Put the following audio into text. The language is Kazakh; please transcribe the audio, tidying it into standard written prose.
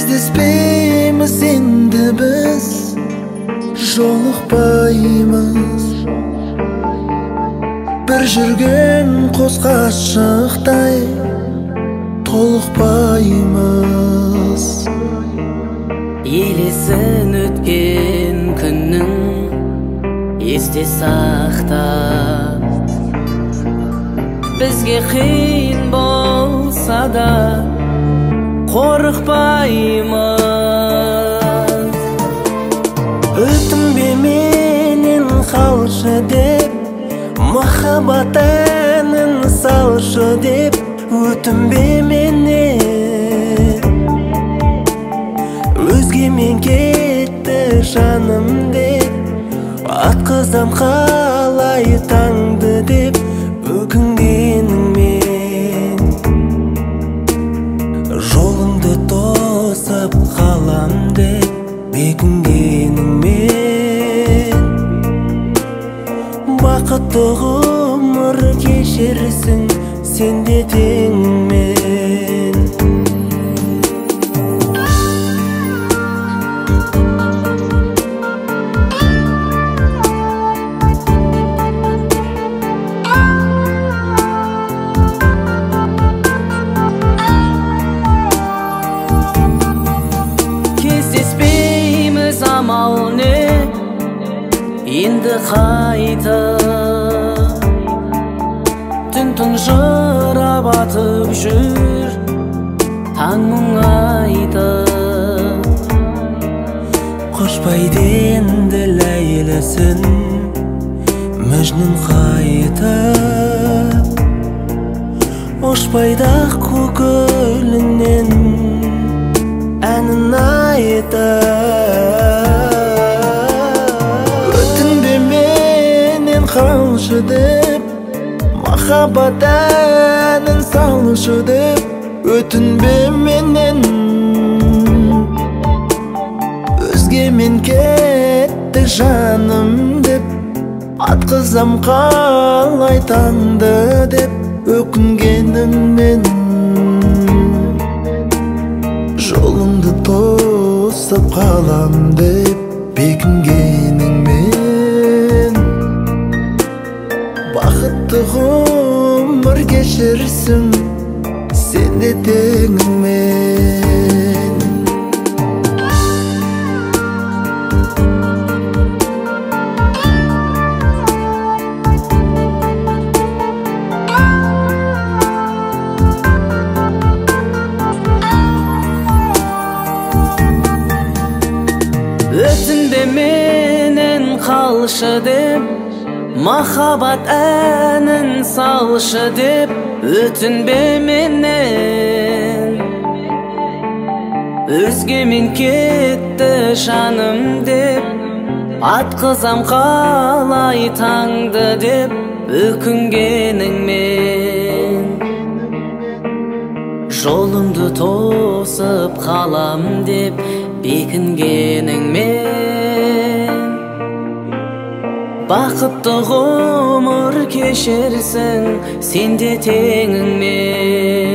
Кездеспейміз енді біз, жолықпаймыз. Bir жүрген қос ғашықтай толықпаймыз. Елесін өткен күннің есте сақта, бізге қиын болса да қорықпаймыз. Өтінбе менен қалшы деп, махаббат әнін салшы деп. Өтінбе менен, өзгемен кетті жаным деп. Атқызам қалай таңды деп, өкінгеніңмен. Жолыңды тосып қалам деп, бекінгеніңмен. Бақытты ғұмыр кешерсің сен де теңмен. Кездеспейміз, амал не енді қайта. Түн тұнжырап атып жүр таң мұңайта. Қошпайды енді ләйлісін Мәжнүн қайта. Ошпайды ақ көкілінен әнін айта. Өтінбе менен қалшы деп, махаббат әнін салшы деп. Өтінбе менен, өзгемен кетті жаным деп. Атқызам қалай таңды деп, өкінгеніммен. Жолыңды тосып қалам деп, бекінгеніңмен. Бақытты ғұмыр кешерсің сен де теңіңмен. Өтінбе менен қалшы деп, махаббат әнін салшы деп. Өтінбе менен, өзгемен кетті жаным деп. Атқызам қалай таңды деп, өкінгеніңмен. Жолыңды тосып қалам деп, бекінгеніңмен. Бақытты ғұмыр кешерсің сен де теңіңмен.